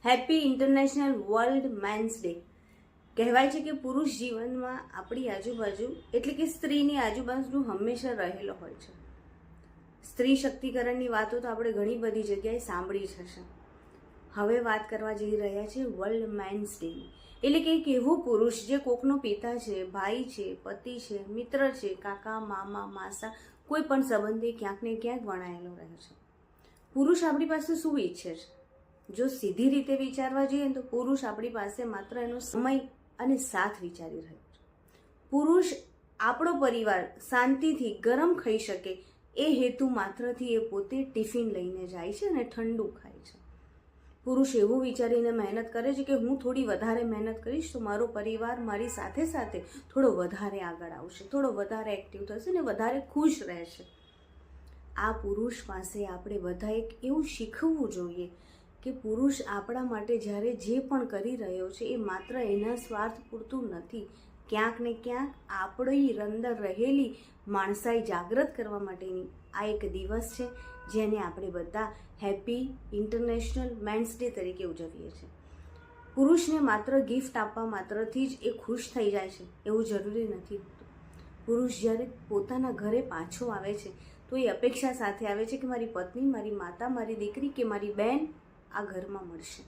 Happy international world men's day. કહેવાય છે કે પુરુષ જીવનમાં આપણી આજુબાજુ એટલે કે સ્ત્રીની આજુબાજુ હંમેશા રહેલો હોય છે. સ્ત્રી શક્તિકરણની વાતો તો આપણે ઘણી બધી જગ્યાએ સાંભળી જ હશે. હવે વાત કરવા જઈ રહ્યા છે વર્લ્ડ મેન્સ ડે, એટલે કે એક એવો પુરુષ જે કોકનો પિતા છે, ભાઈ છે, પતિ છે, મિત્ર છે, કાકા, મામા, માસા, કોઈ પણ સંબંધી ક્યાંક ને ક્યાંક વણાયેલો રહે છે. પુરુષ આપણી પાસે શું ઈચ્છે છે? જો સીધી રીતે વિચારવા જઈએ તો પુરુષ આપણી પાસે માત્ર એનો સમય અને સાથ વિચારી રહ્યો છે. પુરુષ આપણો પરિવાર શાંતિથી ગરમ ખાઈ શકે એ હેતુ માત્રથી એ પોતે ટિફિન લઈને જાય છે અને ઠંડુ ખાય છે. પુરુષ એવું વિચારીને મહેનત કરે છે કે હું થોડી વધારે મહેનત કરીશ તો મારો પરિવાર મારી સાથે સાથે થોડો વધારે આગળ આવશે, થોડો વધારે એક્ટિવ થશે ને વધારે ખુશ રહેશે. આ પુરુષ પાસે આપણે બધા એક એવું શીખવવું જોઈએ કે પુરુષ આપણા માટે જ્યારે જે પણ કરી રહ્યો છે એ માત્ર એના સ્વાર્થ પૂરતું નથી. ક્યાંક ને ક્યાંક આપણી અંદર રહેલી માણસાઈ જાગૃત કરવા માટેની આ એક દિવસ છે, જેને આપણે બધા હેપી ઇન્ટરનેશનલ મેન્સ ડે તરીકે ઉજવીએ છીએ. પુરુષને માત્ર ગિફ્ટ આપવા માત્રથી જ એ ખુશ થઈ જાય છે એવું જરૂરી નથી હોતું. પુરુષ જ્યારે પોતાના ઘરે પાછો આવે છે તો એ અપેક્ષા સાથે આવે છે કે મારી પત્ની, મારી માતા, મારી દીકરી કે મારી બહેન આ ઘરમાં મળશે.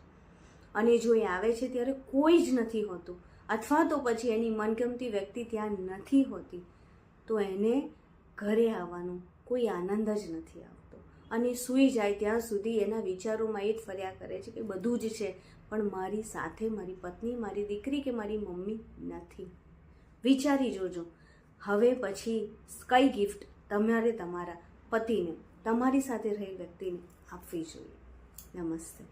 અને જો એ આવે છે ત્યારે કોઈ જ નથી હોતું અથવા તો પછી એની મનગમતી વ્યક્તિ ત્યાં નથી હોતી, તો એને ઘરે આવવાનો કોઈ આનંદ જ નથી આવતો. અને સૂઈ જાય ત્યાં સુધી એના વિચારોમાં એ જ ફર્યા કરે છે કે બધું જ છે પણ મારી સાથે મારી પત્ની, મારી દીકરી કે મારી મમ્મી નથી. વિચારી જોજો, હવે પછી કઈ ગિફ્ટ તમારે તમારા પતિને, તમારી સાથે રહેલ વ્યક્તિને આપવી જોઈએ. નમસ્તે.